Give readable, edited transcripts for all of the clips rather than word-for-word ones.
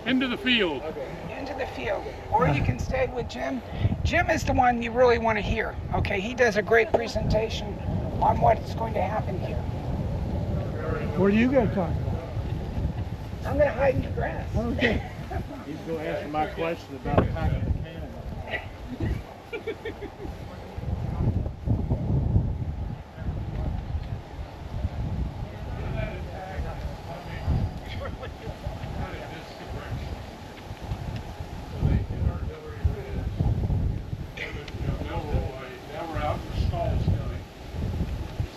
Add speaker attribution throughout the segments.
Speaker 1: Into the field.
Speaker 2: Into the field. Or you can stay with Jim. Jim is the one you really want to hear. Okay, he does a great presentation on what's going to happen here.
Speaker 3: What are you going to talk about?
Speaker 2: I'm going to hide in the grass.
Speaker 3: Okay.
Speaker 4: He's going to answer my question about attacking the cannon.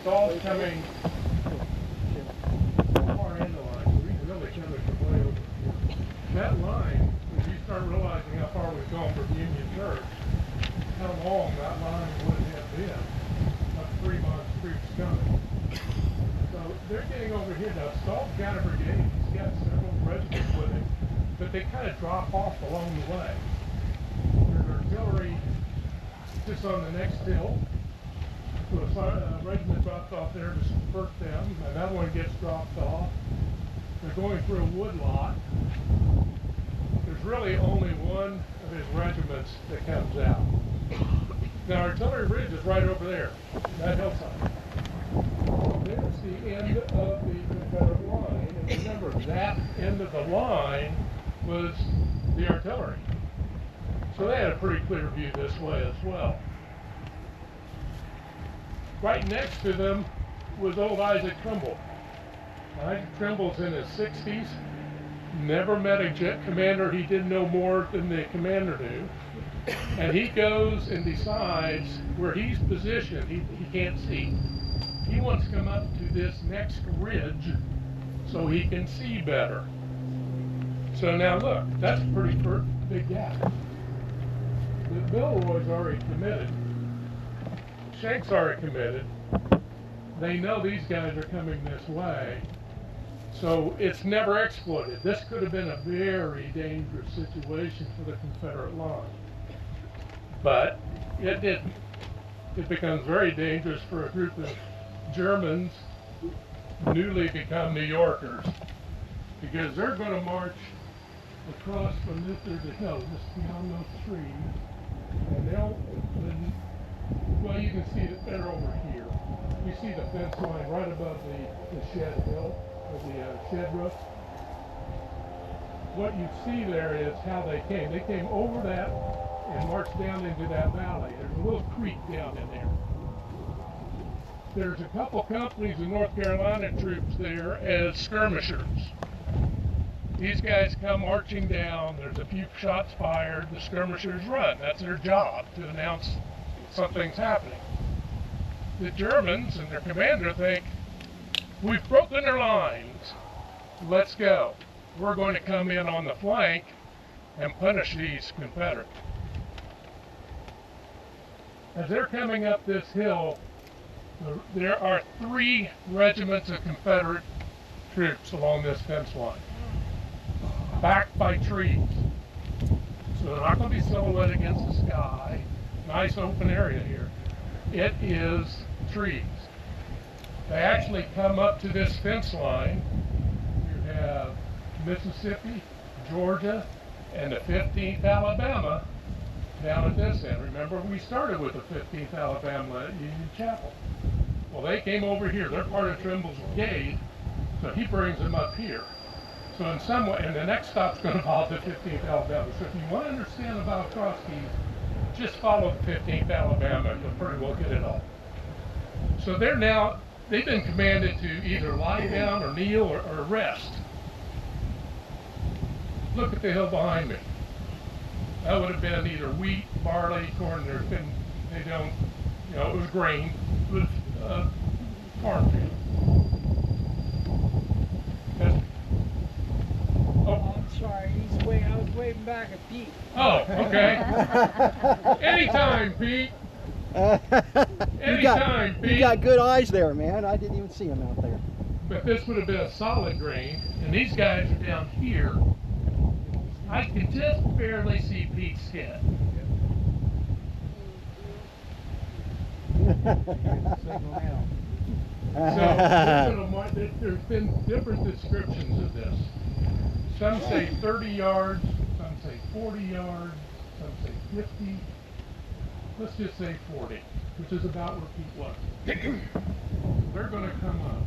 Speaker 1: Stall's coming far end of the line, so we really coming from way over here. That line, when you start realizing how far we've gone from Union Church, how long that line would have been up Fremont Creek's coming. So they're getting over here now. Stall's got a brigade, he's got several regiments with him, but they kind of drop off along the way. There's artillery just on the next hill. So a regiment drops off there to support them. Another one gets dropped off. They're going through a wood lot. There's really only one of his regiments that comes out. Now, Artillery Ridge is right over there, that hillside. There's the end of the Confederate line. And remember, that end of the line was the artillery. So they had a pretty clear view this way as well. Right next to them was old Isaac Trimble. Isaac Trimble's in his 60s, never met a jet commander he didn't know more than the commander knew. And he goes and decides where he's positioned, he can't see. He wants to come up to this next ridge so he can see better. So now look, that's a pretty big gap. The Milroy's already committed. Shank's already committed. They know these guys are coming this way. So it's never exploited. This could have been a very dangerous situation for the Confederate line. But it didn't. It becomes very dangerous for a group of Germans, newly become New Yorkers, because they're going to march across from this, there's a hill just beyond those trees, and well, you can see that they're over here. You see the fence line right above the shed hill, or the shed roof. What you see there is how they came. They came over that and marched down into that valley. There's a little creek down in there. There's a couple companies of North Carolina troops there as skirmishers. These guys come marching down, there's a few shots fired, the skirmishers run. That's their job, to announce something's happening. The Germans and their commander think, we've broken their lines, let's go. We're going to come in on the flank and punish these Confederates. As they're coming up this hill, there are 3 regiments of Confederate troops along this fence line, backed by trees. So they're not going to be silhouetted against the sky. Nice open area here. It is trees. They actually come up to this fence line. You have Mississippi, Georgia, and the 15th Alabama down at this end. Remember, we started with the 15th Alabama at Union Chapel. Well, they came over here. They're part of Trimble's brigade, so he brings them up here. So in some way, and the next stop's going to involve the 15th Alabama. So if you want to understand about Trotsky, just follow the 15th Alabama. You'll pretty well get it all. So they've been commanded to either lie down or kneel or rest. Look at the hill behind me. That would have been either wheat, barley, corn. It was grain. It was cornfield.
Speaker 5: Oh, I'm sorry. I was waving back at Pete.
Speaker 1: Oh, okay. Anytime, Pete. Anytime, Pete.
Speaker 3: You got good eyes there, man. I didn't even see him out there.
Speaker 1: But this would have been a solid grain, and these guys are down here. I can just barely see Pete's head. So there's been different descriptions of this. some say 30 yards, some say 40 yards, some say 50. Let's just say 40, which is about where people are. They're going to come up,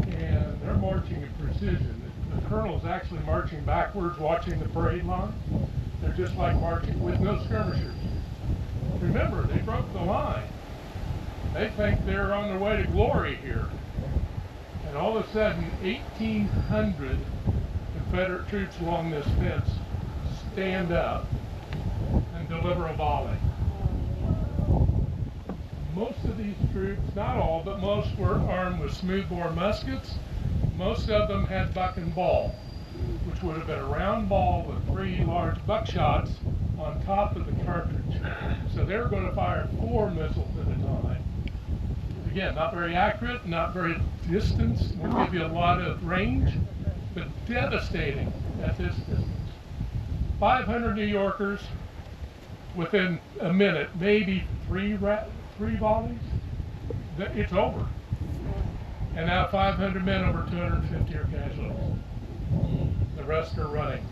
Speaker 1: and they're marching in precision. The colonel's actually marching backwards, watching the parade line. They're just like marching with no skirmishers. Remember, they broke the line. They think they're on their way to glory here. And all of a sudden, 1,800 Confederate troops along this fence stand up and deliver a volley. Most of these troops, not all, but most were armed with smoothbore muskets. Most of them had buck and ball, which would have been a round ball with 3 large buckshots on top of the cartridge. So they were going to fire 4 missiles at a time. Again, not very accurate, not very distance, would give you a lot of range, but devastating at this distance. 500 New Yorkers within a minute, maybe 3 volleys, it's over. And now 500 men, over 250 are casualties. The rest are running.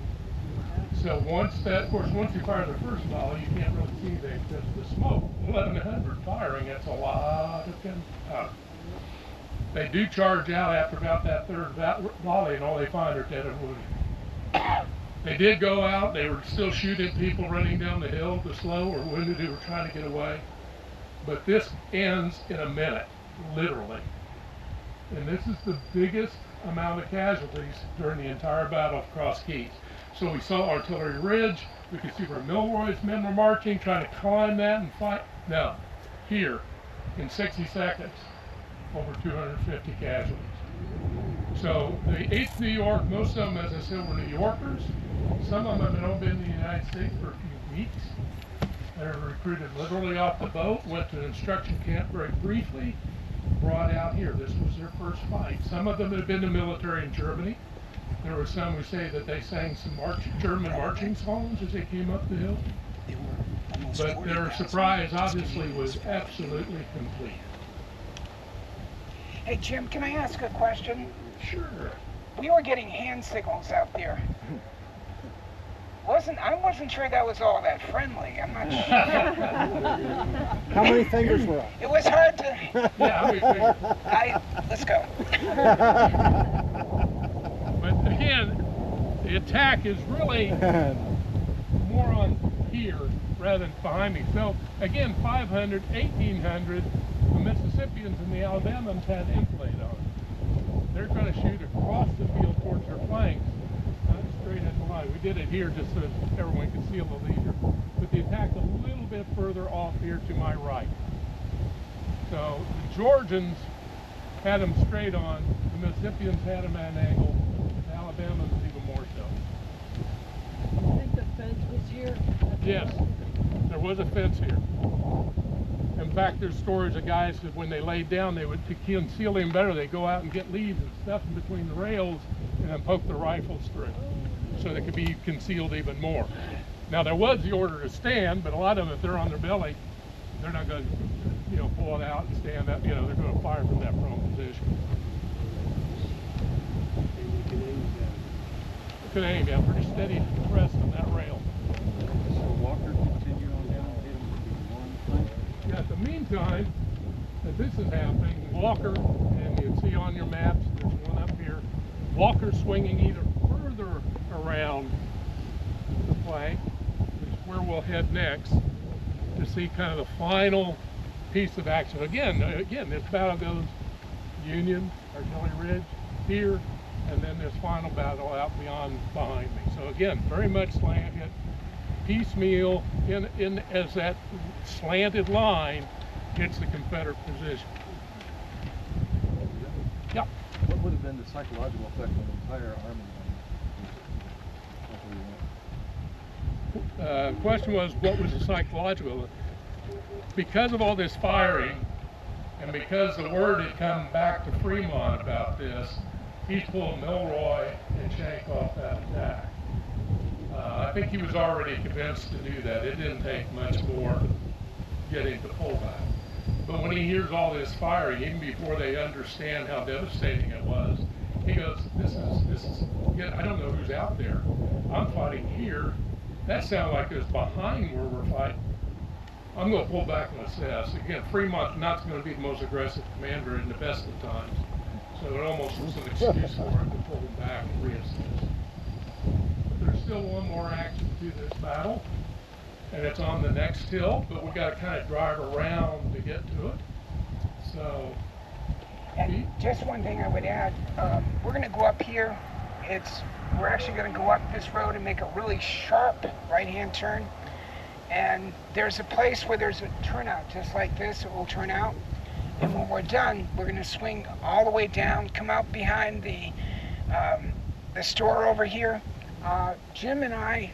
Speaker 1: So once that, of course, once you fire the first volley, you can't really see anything because of the smoke. 1,100 firing, that's a lot of gunpowder. They do charge out after about that third volley, and all they find are dead and wounded. They did go out, they were still shooting people running down the hill, the slow or wounded who were trying to get away. But this ends in a minute, literally. And this is the biggest amount of casualties during the entire battle of Cross Keys. So we saw Artillery Ridge, we could see where Milroy's men were marching, trying to climb that and fight. No, here, in 60 seconds, over 250 casualties. So the 8th New York, most of them, as I said, were New Yorkers. Some of them had only been in the United States for a few weeks. They were recruited literally off the boat, went to an instruction camp very briefly, brought out here. This was their first fight. Some of them had been in the military in Germany. There were some who say that they sang some German marching songs as they came up the hill. But their surprise, obviously, was absolutely complete.
Speaker 2: Hey, Jim, can I ask a question?
Speaker 1: Sure.
Speaker 2: We were getting hand signals out there. I wasn't sure that was all that friendly. I'm not sure.
Speaker 3: How many fingers were up?
Speaker 2: It was hard to.
Speaker 1: Yeah, how many fingers?
Speaker 2: Let's go.
Speaker 1: But again, the attack is really more on here rather than behind me. So again, 500, 1,800, the Mississippians and the Alabamans had enfilade on. They're going to shoot across the field towards their flanks, not straight in the line. We did it here just so that everyone could see a little easier. But the attack's a little bit further off here to my right. So the Georgians had them straight on, the Mississippians had them at an angle, the Alabamans even more so.
Speaker 5: I think the fence was here.
Speaker 1: Yes, there was a fence here. In fact, there's stories of guys that when they laid down, they would, to conceal them better, they go out and get leaves and stuff in between the rails and then poke their rifles through so they could be concealed even more. Now there was the order to stand, but a lot of them, if they're on their belly, they're not going to, pull it out and stand up. They're going to fire from that prone position. Could aim, yeah, pretty steady press on that rail.
Speaker 4: So Walker continued on down and hit him with one flank.
Speaker 1: Yeah, at the meantime that this is happening, Walker, and you can see on your maps, there's one up here, Walker swinging either further around the flank, which is where we'll head next, to see kind of the final piece of action. Again, this battle goes Union, Artillery Ridge, here, and then this final battle out behind me. So again, very much slanted, piecemeal, as that slanted line hits the Confederate position. Yeah.
Speaker 4: What would have been the psychological effect on the entire army?
Speaker 1: Question was, what was the psychological? Because of all this firing, and because the word had come back to Fremont about this, he's pulled Milroy and Shank off that attack. I think he was already convinced to do that. It didn't take much more to get him to pull back. But when he hears all this firing, even before they understand how devastating it was, He goes, this is, yeah, I don't know who's out there. I'm fighting here. That sounded like it was behind where we're fighting. I'm going to pull back and assess. Again, Fremont not going to be the most aggressive commander in the best of times. So it almost was an excuse for him to pull him back and reassess. But there's still one more action to this battle. And it's on the next hill, but we got to kind of drive around to get to it. So,
Speaker 2: And just one thing I would add, we're going to go up here. We're actually going to go up this road and make a really sharp right-hand turn. And there's a place where there's a turnout just like this. It will turn out. And when we're done, we're going to swing all the way down, come out behind the store over here. Jim and I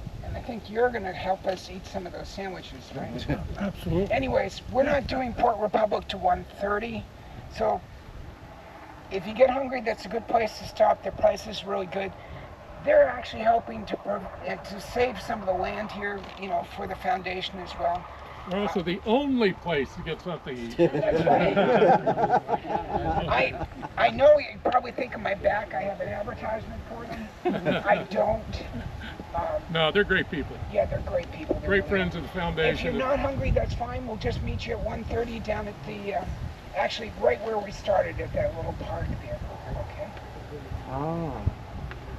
Speaker 2: think you're going to help us eat some of those sandwiches, right?
Speaker 3: Absolutely.
Speaker 2: Anyways, we're not doing Port Republic to 1:30, so if you get hungry, that's a good place to stop. Their price is really good. They're actually helping to save some of the land here, you know, for the foundation as well.
Speaker 1: we're also the only place to get something to eat.
Speaker 2: That's right. I know you probably think of my back. I have an advertisement for them. I don't.
Speaker 1: No, they're great people.
Speaker 2: Yeah, they're great people. They're
Speaker 1: Great
Speaker 2: really
Speaker 1: friends of the
Speaker 2: If
Speaker 1: foundation.
Speaker 2: you're not hungry, that's fine. We'll just meet you at 1:30 down at the, actually right where we started at that little park there. Okay?
Speaker 3: Ah.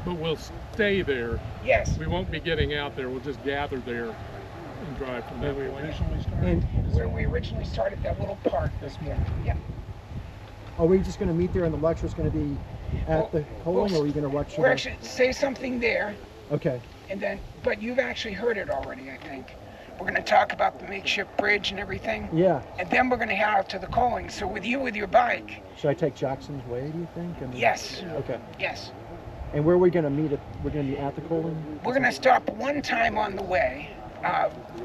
Speaker 1: But we'll stay there.
Speaker 2: Yes.
Speaker 1: We won't be getting out there. We'll just gather there and drive from that point.
Speaker 3: And
Speaker 2: Where we originally started, that little park. Yeah.
Speaker 3: are we just going to meet there and the lecture's going to be at the polling, or are we going to lecture?
Speaker 2: We're actually say something there,
Speaker 3: Okay.
Speaker 2: and then, but you've actually heard it already, I think. We're going to talk about the makeshift bridge and everything,
Speaker 3: Yeah.
Speaker 2: and then we're going to head out to the Colling. So with you with your bike,
Speaker 3: Should I take Jackson's Way, do you think? I mean,
Speaker 2: yes,
Speaker 3: Okay.
Speaker 2: yes.
Speaker 3: And where are we going to meet? We're going to be at the polling?
Speaker 2: We're going to stop one time on the way,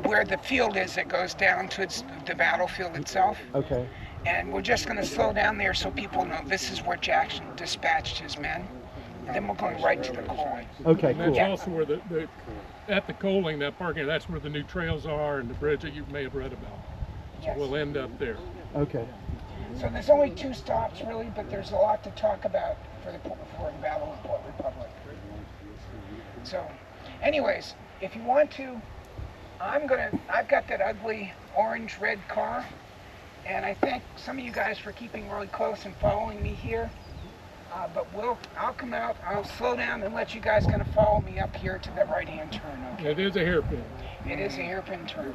Speaker 2: where the field is that goes down to the battlefield itself.
Speaker 3: Okay.
Speaker 2: And we're just going to slow down there so people know this is where Jackson dispatched his men. And then we're going right to the Colling.
Speaker 3: Okay,
Speaker 1: And that's
Speaker 3: cool.
Speaker 1: also where at the Coaling, that parking, that's where the new trails are and the bridge that you may have read about. So
Speaker 2: Yes.
Speaker 1: we'll end up there.
Speaker 3: Okay.
Speaker 2: So there's only 2 stops really, but there's a lot to talk about for the Battle of Port Republic. So, anyways, if you want to, I've got that ugly orange-red car, and I thank some of you guys for keeping really close and following me here. But I'll come out, I'll slow down and let you guys kind of follow me up here to the right-hand turn. Okay?
Speaker 1: It is a hairpin.
Speaker 2: It is a hairpin turn.